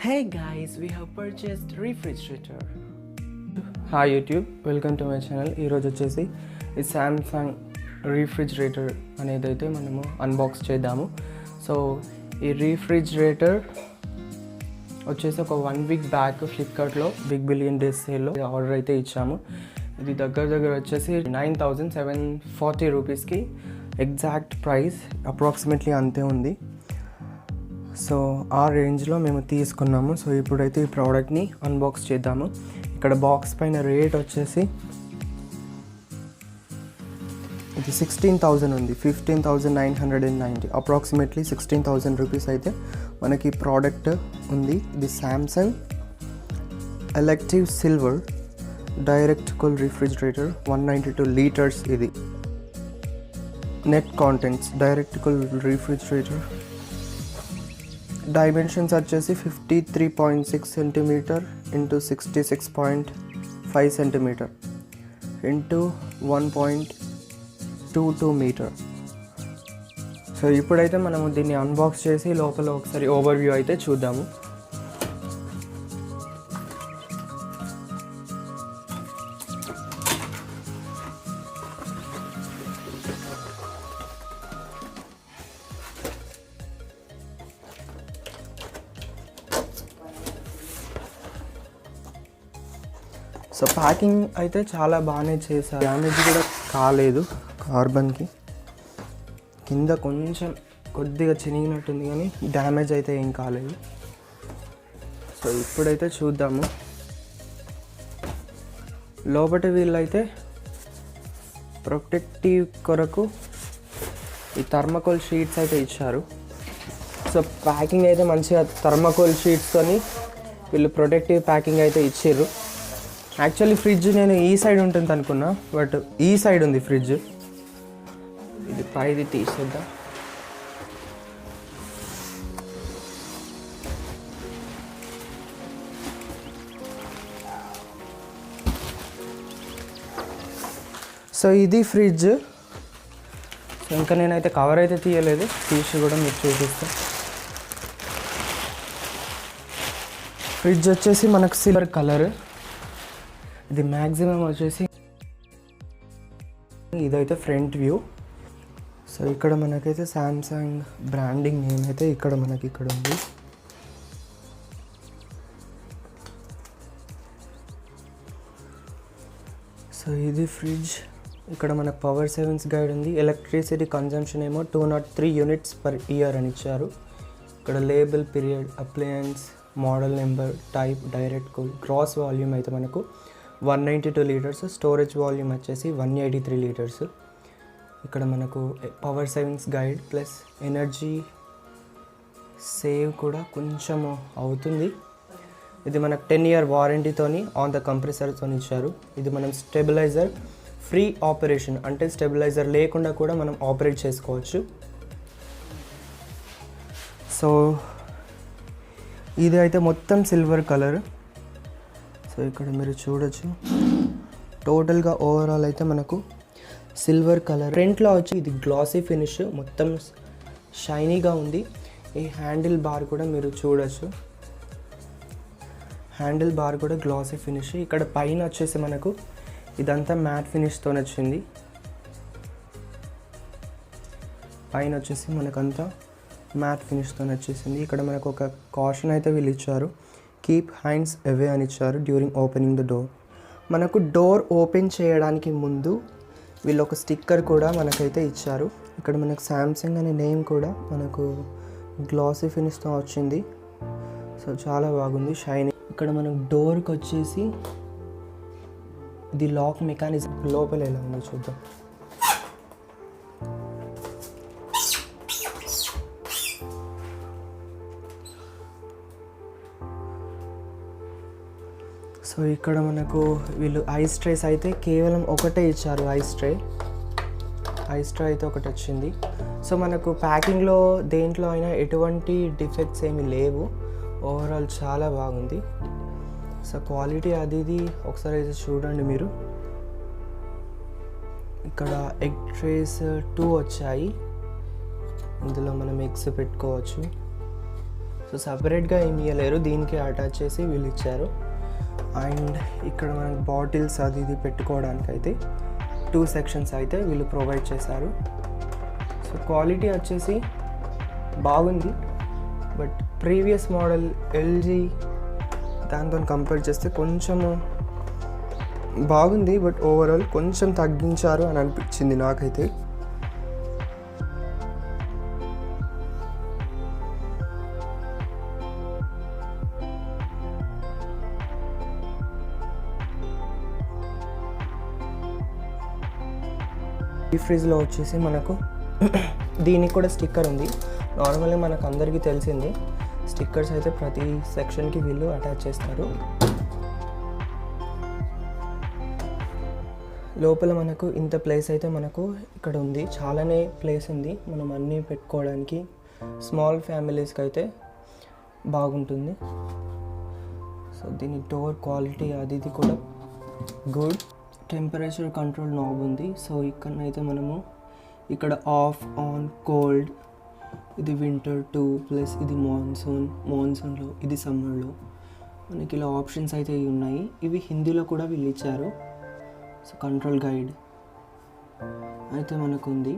Hey guys, we have purchased refrigerator. Hi YouTube, welcome to my channel. ఈరోజు వచ్చేసి ఈ Samsung refrigerator అనేది అయితే మనము అన్బాక్స్ చేద్దాము. సో ఈ రీఫ్రిజిరేటర్ వచ్చేసి ఒక 1 వీక్ బ్యాక్ ఫ్లిప్కార్ట్లో బిగ్ బిలియన్ డేస్ సేల్లో ఆర్డర్ అయితే ఇచ్చాము. ఇది దగ్గర వచ్చేసి 9,740 రూపీస్కి ఎగ్జాక్ట్ ప్రైస్ అప్రాక్సిమేట్లీ అంతే ఉంది. సో ఆ రేంజ్లో మేము తీసుకున్నాము. సో ఇప్పుడైతే ఈ ప్రోడక్ట్ని అన్బాక్స్ చేద్దాము. ఇక్కడ బాక్స్ పైన రేట్ వచ్చేసి ఇది 16,000 ఉంది, 15,990, అప్రాక్సిమేట్లీ 16,000 రూపీస్ అయితే మనకి ప్రోడక్ట్ ఉంది. ఇది Samsung elective silver direct cool refrigerator 192 litres. ఇది net contents direct cool refrigerator. Dimensions వచ్చేసి 53.6 centimetre into 66.5 centimetre into 1.22 metre. So ఇప్పుడైతే మనము దీన్ని అన్బాక్స్ చేసి లోపల ఒకసారి ఓవర్వ్యూ అయితే చూద్దాము. సో ప్యాకింగ్ అయితే చాలా బాగానే చేశారు, డ్యామేజ్ కూడా కాలేదు. కార్బన్కి కింద కొంచెం కొద్దిగా చినిగినట్టుంది కానీ డ్యామేజ్ అయితే ఏం కాలేదు. సో ఇప్పుడైతే చూద్దాము. లోపటి వీళ్ళైతే ప్రొటెక్టివ్ కొరకు ఈ థర్మాకోల్ షీట్స్ అయితే ఇచ్చారు. సో ప్యాకింగ్ అయితే మంచిగా థర్మాకోల్ షీట్స్తోని వీళ్ళు ప్రొటెక్టివ్ ప్యాకింగ్ అయితే ఇచ్చారు. యాక్చువల్లీ ఫ్రిడ్జ్ నేను ఈ సైడ్ ఉంటుంది అనుకున్నా, బట్ ఈ సైడ్ ఉంది ఫ్రిడ్జ్. ఇది పైది తీసేద్దాం. సో ఇది ఫ్రిడ్జ్. ఇంకా నేనైతే కవర్ అయితే తీయలేదు, తీసి కూడా మీకు చూపిస్తాను. ఫ్రిడ్జ్ వచ్చేసి మనకు సిల్వర్ కలర్. ఇది మ్యాక్సిమం వచ్చేసి ఇదైతే ఫ్రంట్ వ్యూ. సో ఇక్కడ మనకైతే శాంసంగ్ బ్రాండింగ్ నేమ్ అయితే ఇక్కడ మనకి ఇక్కడ ఉంది. సో ఇది ఫ్రిడ్జ్. ఇక్కడ మనకు పవర్ సేవింగ్స్ గైడ్ ఉంది. ఎలక్ట్రిసిటీ కన్జంప్షన్ ఏమో 203 యూనిట్స్ పర్ ఇయర్ అని ఇచ్చారు. ఇక్కడ label, period, appliances, model number, type, direct cool. Gross volume అయితే మనకు 192 లీటర్స్. స్టోరేజ్ వాల్యూమ్ వచ్చేసి 183 లీటర్స్. ఇక్కడ మనకు power savings guide plus energy save కూడా కొంచెము అవుతుంది. ఇది మనకు 10 ఇయర్ వారంటీతోని ఆన్ ద కంప్రెసర్తో ఇచ్చారు. ఇది మనం స్టెబిలైజర్ ఫ్రీ ఆపరేషన్, అంటే స్టెబిలైజర్ లేకుండా కూడా మనం ఆపరేట్ చేసుకోవచ్చు. సో ఇది అయితే మొత్తం సిల్వర్ కలర్. సో ఇక్కడ మీరు చూడొచ్చు, టోటల్గా ఓవరాల్ అయితే మనకు సిల్వర్ కలర్. ఫ్రంట్లో వచ్చి ఇది గ్లాసీ ఫినిష్, మొత్తం షైనీగా ఉంది. ఈ హ్యాండిల్ బార్ కూడా మీరు చూడొచ్చు, హ్యాండిల్ బార్ కూడా గ్లాసీ ఫినిష్. ఇక్కడ పైన వచ్చేసి మనకు ఇదంతా మ్యాట్ ఫినిష్తో వచ్చింది. పైన వచ్చేసి మనకంతా మ్యాట్ ఫినిష్తో వచ్చేసింది. ఇక్కడ మనకు ఒక కాషన్ అయితే వీళ్ళు ఇచ్చారు, కీప్ హ్యాండ్స్ అవే అని ఇచ్చారు డ్యూరింగ్ ఓపెనింగ్ ద డోర్. మనకు డోర్ ఓపెన్ చేయడానికి ముందు వీళ్ళు ఒక స్టిక్కర్ కూడా మనకైతే ఇచ్చారు. ఇక్కడ మనకు శాంసంగ్ అనే నేమ్ కూడా మనకు గ్లాసీ ఫినిష్తో వచ్చింది. సో చాలా బాగుంది, షైనింగ్. ఇక్కడ మనకు డోర్కి వచ్చేసి ఇది లాక్ మెకానిజం లోపల ఎలా ఉందో చూద్దాం. సో ఇక్కడ మనకు వీళ్ళు ఐస్ ట్రేస్ అయితే కేవలం ఒకటే ఇచ్చారు. ఐస్ ట్రే అయితే ఒకటి వచ్చింది. సో మనకు ప్యాకింగ్లో దేంట్లో అయినా ఎటువంటి డిఫెక్ట్స్ ఏమీ లేవు. ఓవరాల్ చాలా బాగుంది. సో క్వాలిటీ అది ఇది ఒకసారి అయితే చూడండి మీరు. ఇక్కడ ఎగ్ ట్రేస్ 2 వచ్చాయి, ఇందులో మనం ఎగ్స్ పెట్టుకోవచ్చు. సో సపరేట్గా ఏమి ఇవ్వలేరు, దీనికి అటాచ్ చేసి వీళ్ళు ఇచ్చారు. అండ్ ఇక్కడ మనకి బాటిల్స్ అది ఇది పెట్టుకోవడానికి అయితే 2 సెక్షన్స్ అయితే వీళ్ళు ప్రొవైడ్ చేశారు. సో క్వాలిటీ వచ్చేసి బాగుంది, బట్ ప్రీవియస్ మోడల్ ఎల్జీ దాంతో కంపేర్ చేస్తే కొంచెము బాగుంది, బట్ ఓవరాల్ కొంచెం తగ్గించారు అని అనిపించింది నాకైతే. ఈ ఫ్రిడ్జ్లో వచ్చేసి మనకు దీనికి కూడా స్టిక్కర్ ఉంది. నార్మల్గా మనకు అందరికీ తెలిసింది, స్టిక్కర్స్ అయితే ప్రతి సెక్షన్కి వీళ్ళు అటాచ్ చేస్తారు. లోపల మనకు ఇంత ప్లేస్ అయితే మనకు ఇక్కడ ఉంది, చాలానే ప్లేస్ ఉంది మనం అన్నీ పెట్టుకోవడానికి. స్మాల్ ఫ్యామిలీస్కి అయితే బాగుంటుంది. సో దీని డోర్ క్వాలిటీ అది ఇది కూడా గుడ్. టెంపరేచర్ కంట్రోల్ నాబ్ ఉంది. సో ఇక్కడనైతే మనము ఇక్కడ ఆఫ్, ఆన్, కోల్డ్, ఇది వింటర్ 2 ప్లస్ ఇది మాన్సూన్లో, ఇది సమ్మర్లో మనకి ఇలా ఆప్షన్స్ అయితే ఉన్నాయి. ఇవి హిందీలో కూడా వీళ్ళు ఇచ్చారు. సో కంట్రోల్ గైడ్ అయితే మనకు ఉంది.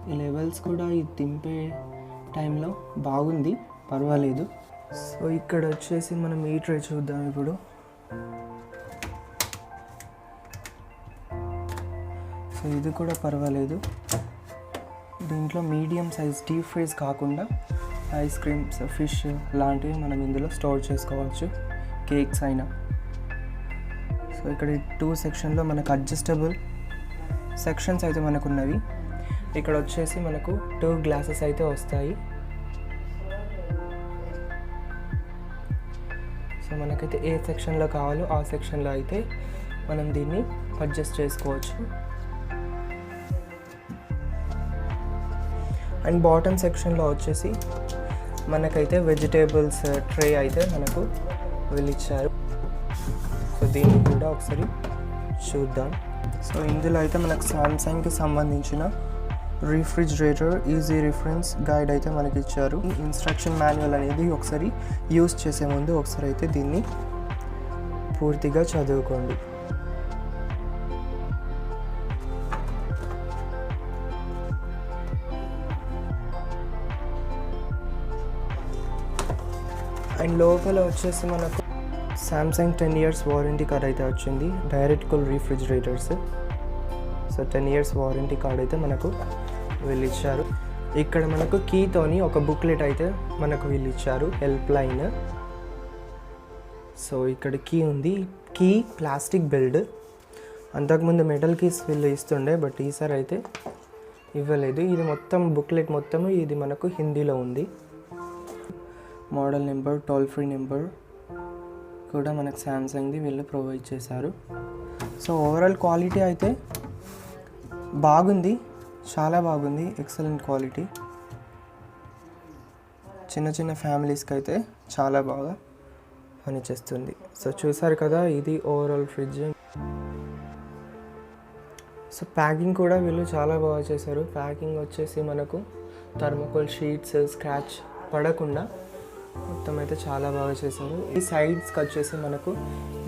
ఈ లెవెల్స్ కూడా ఈ తింపే టైంలో బాగుంది, పర్వాలేదు. సో ఇక్కడ వచ్చేసి మనం ఈ ట్రే చూద్దాం ఇప్పుడు. సో ఇది కూడా పర్వాలేదు. దీంట్లో మీడియం సైజ్ డీప్ ఫ్రీజ్ కాకుండా ఐస్ క్రీమ్స్, ఫిష్ లాంటివి మనం ఇందులో స్టోర్ చేసుకోవచ్చు, కేక్స్ అయినా. సో ఇక్కడ 2 సెక్షన్లో మనకు అడ్జస్టబుల్ సెక్షన్స్ అయితే మనకు ఉన్నవి. ఇక్కడ వచ్చేసి మనకు 2 గ్లాసెస్ అయితే వస్తాయి. సో మనకైతే ఏ సెక్షన్లో కావాలో ఆ సెక్షన్లో అయితే మనం దీన్ని అడ్జస్ట్ చేసుకోవచ్చు. అండ్ బాటమ్ సెక్షన్లో వచ్చేసి మనకైతే వెజిటేబుల్స్ ట్రే అయితే మనకు వీళ్ళు ఇచ్చారు. సో దీన్ని కూడా ఒకసారి చూద్దాం. సో ఇందులో అయితే మనకు సామ్సంగ్కి సంబంధించిన రిఫ్రిజిరేటర్ ఈజీ రిఫరెన్స్ గైడ్ అయితే మనకి ఇచ్చారు. ఇన్స్ట్రక్షన్ మాన్యువల్ అనేది ఒకసారి యూస్ చేసే ముందు ఒకసారి అయితే దీన్ని పూర్తిగా చదువుకోండి. అండ్ లోపల వచ్చేసి మనకు సామ్సంగ్ 10 years వారంటీ కార్డ్ అయితే వచ్చింది, direct cool refrigerators. So 10 years warranty card అయితే మనకు వీళ్ళు ఇచ్చారు. ఇక్కడ మనకు కీతోని ఒక బుక్లెట్ అయితే మనకు వీళ్ళు ఇచ్చారు, హెల్ప్ లైన్. సో ఇక్కడ కీ ఉంది, కీ ప్లాస్టిక్ బిల్డ్. అంతకుముందు మెటల్ కీస్ వీళ్ళు ఇస్తుండే, బట్ ఈసారి అయితే ఇవ్వలేదు. ఇది మొత్తం బుక్లెట్ మొత్తము ఇది మనకు హిందీలో ఉంది. Model number, toll free number కూడా మనకు సామ్సంగ్ది వీళ్ళు ప్రొవైడ్ చేశారు. సో ఓవరాల్ క్వాలిటీ అయితే బాగుంది, చాలా బాగుంది, ఎక్సలెంట్ క్వాలిటీ. చిన్న చిన్న ఫ్యామిలీస్కి అయితే చాలా బాగా పనిచేస్తుంది. సో చూసారు కదా, ఇది ఓవరాల్ ఫ్రిడ్జ్. సో ప్యాకింగ్ కూడా వీళ్ళు చాలా బాగా చేశారు. ప్యాకింగ్ వచ్చేసి మనకు థర్మోకోల్ షీట్స్ స్క్రాచ్ పడకుండా మొత్తం అయితే చాలా బాగా చేశారు. ఈ సైడ్స్కి వచ్చేసి మనకు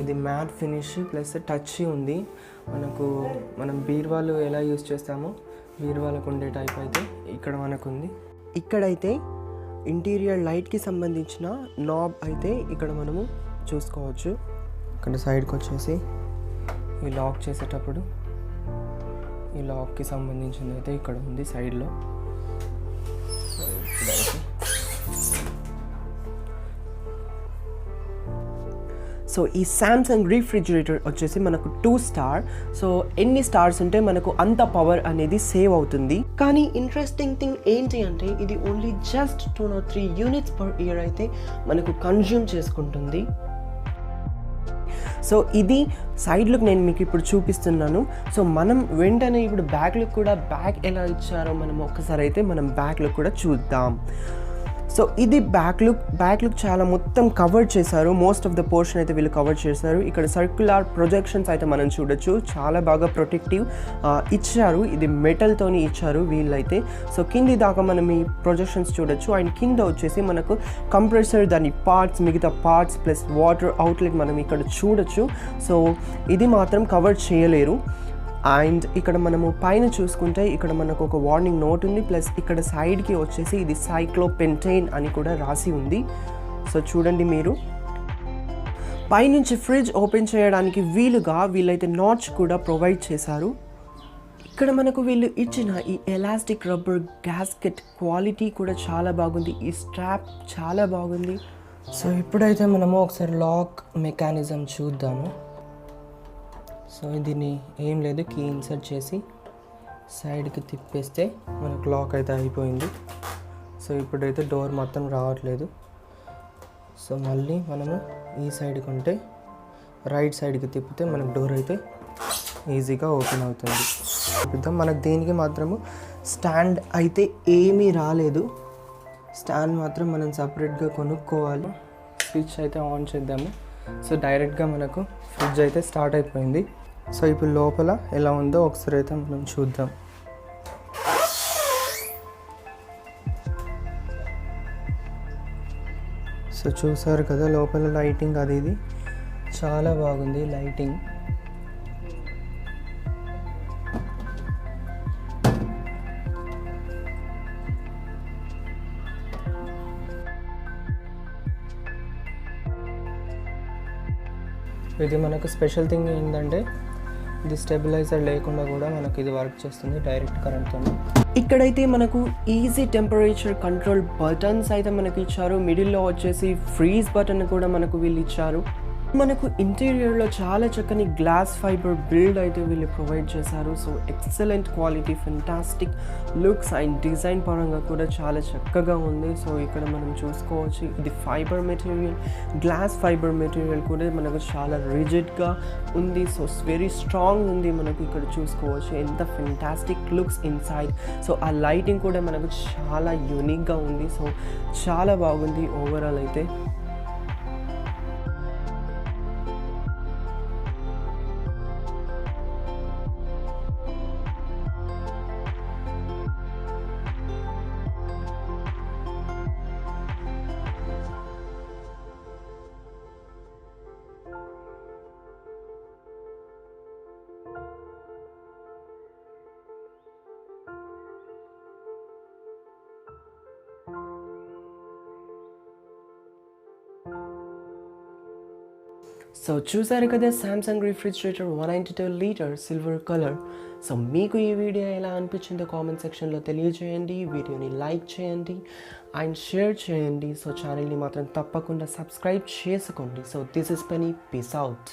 ఇది మ్యాట్ ఫినిష్ ప్లస్ టచ్ ఉంది. మనం బీరువాలు ఎలా యూస్ చేస్తామో బీరువాలకు ఉండే టైప్ అయితే ఇక్కడ మనకు ఉంది. ఇక్కడైతే ఇంటీరియర్ లైట్కి సంబంధించిన నాబ్ అయితే ఇక్కడ మనము చూసుకోవచ్చు. ఇక్కడ సైడ్కి వచ్చేసి ఈ లాక్ చేసేటప్పుడు ఈ లాక్కి సంబంధించింది అయితే ఇక్కడ ఉంది సైడ్లో. సో ఈ సామ్సంగ్ రిఫ్రిజిరేటర్ వచ్చేసి మనకు 2 స్టార్. సో ఎన్ని స్టార్స్ ఉంటే మనకు అంత పవర్ అనేది సేవ్ అవుతుంది. కానీ ఇంట్రెస్టింగ్ థింగ్ ఏంటి అంటే ఇది only just 203 units per year అయితే మనకు కన్జ్యూమ్ చేసుకుంటుంది. సో ఇది సైడ్ లుక్ నేను మీకు ఇప్పుడు చూపిస్తున్నాను. సో మనం వెంటనే ఇప్పుడు బ్యాక్ లుక్ కూడా బ్యాక్ ఎలా ఇచ్చారో మనం ఒక్కసారి అయితే మనం బ్యాక్ లుక్ కూడా చూద్దాం. సో ఇది బ్యాక్ లుక్ చాలా మొత్తం కవర్ చేశారు. మోస్ట్ ఆఫ్ ద పోర్షన్ అయితే వీళ్ళు కవర్ చేశారు. ఇక్కడ సర్క్యులర్ ప్రొజెక్షన్స్ అయితే మనం చూడొచ్చు, చాలా బాగా ప్రొటెక్టివ్ ఇచ్చారు. ఇది మెటల్తోని ఇచ్చారు వీళ్ళైతే. సో కింది దాకా మనం ఈ ప్రొజెక్షన్స్ చూడొచ్చు. అండ్ కింద వచ్చేసి మనకు కంప్రెసర్, దాని పార్ట్స్, మిగతా పార్ట్స్ ప్లస్ వాటర్ అవుట్లెట్ మనం ఇక్కడ చూడొచ్చు. సో ఇది మాత్రం కవర్ చేయలేరు. అండ్ ఇక్కడ మనము పైన చూసుకుంటే ఇక్కడ మనకు ఒక వార్నింగ్ నోట్ ఉంది, ప్లస్ ఇక్కడ సైడ్కి వచ్చేసి ఇది సైక్లోపెంటైన్ అని కూడా రాసి ఉంది. సో చూడండి మీరు, పైనుంచి ఫ్రిడ్జ్ ఓపెన్ చేయడానికి వీలుగా వీళ్ళైతే నాట్స్ కూడా ప్రొవైడ్ చేశారు. ఇక్కడ మనకు వీళ్ళు ఇచ్చిన ఈ ఎలాస్టిక్ రబ్బర్ గ్యాస్కెట్ క్వాలిటీ కూడా చాలా బాగుంది. ఈ స్ట్రాప్ చాలా బాగుంది. సో ఇప్పుడైతే మనము ఒకసారి లాక్ మెకానిజం చూద్దాము. సో దీన్ని ఏం లేదు, కీ ఇన్సర్ట్ చేసి సైడ్కి తిప్పేస్తే మనకు లాక్ అయితే అయిపోయింది. సో ఇప్పుడైతే డోర్ మొత్తం రావట్లేదు. సో మళ్ళీ మనము ఈ సైడ్ కొంటే రైట్ సైడ్కి తిప్పితే మనకు డోర్ అయితే ఈజీగా ఓపెన్ అవుతుంది. చూద్దాం. మనకు దీనికి మాత్రము స్టాండ్ అయితే ఏమీ రాలేదు. స్టాండ్ మాత్రం మనం సపరేట్గా కొనుక్కోవాలి. స్విచ్ అయితే ఆన్ చేద్దాము. సో డైరెక్ట్గా మనకు ఫ్రిడ్జ్ అయితే స్టార్ట్ అయిపోయింది. సో ఇప్పుడు లోపల ఎలా ఉందో ఒకసారి అయితే మనం చూద్దాం. సో చూసారు కదా లోపల లైటింగ్, అది ఇది చాలా బాగుంది లైటింగ్. ఇది మనకు స్పెషల్ థింగ్ ఏంటంటే ఇది స్టెబిలైజర్ లేకుండా కూడా మనకు ఇది వర్క్ చేస్తుంది డైరెక్ట్ కరెంట్తో. ఇక్కడైతే మనకు ఈజీ టెంపరేచర్ కంట్రోల్ బటన్స్ అయితే మనకు ఇచ్చారు. మిడిల్లో వచ్చేసి ఫ్రీజ్ బటన్ కూడా మనకు వీళ్ళు ఇచ్చారు. మనకు ఇంటీరియర్లో చాలా చక్కని గ్లాస్ ఫైబర్ బిల్డ్ అయితే వీళ్ళు ప్రొవైడ్ చేశారు. So excellent quality, fantastic looks and design పరంగా కూడా చాలా చక్కగా ఉంది. సో ఇక్కడ మనం చూసుకోవచ్చు ఇది fibre material, glass fibre material కూడా మనకు చాలా రిజిడ్గా ఉంది. సో వెరీ స్ట్రాంగ్ ఉంది. మనకు ఇక్కడ చూసుకోవచ్చు ఎంత ఫెంటాస్టిక్ లుక్స్ ఇన్సైడ్. సో ఆ లైటింగ్ కూడా మనకు చాలా యూనిక్గా ఉంది. సో చాలా బాగుంది ఓవరాల్ అయితే. సో చూసారు కదా Samsung refrigerator 192 litre silver colour. So మీకు ఈ వీడియో ఎలా అనిపించిందో కామెంట్ సెక్షన్లో తెలియజేయండి. వీడియోని లైక్ చేయండి అండ్ షేర్ చేయండి. సో ఛానల్ని మాత్రం తప్పకుండా సబ్స్క్రైబ్ చేసుకోండి. So this is penny, peace out.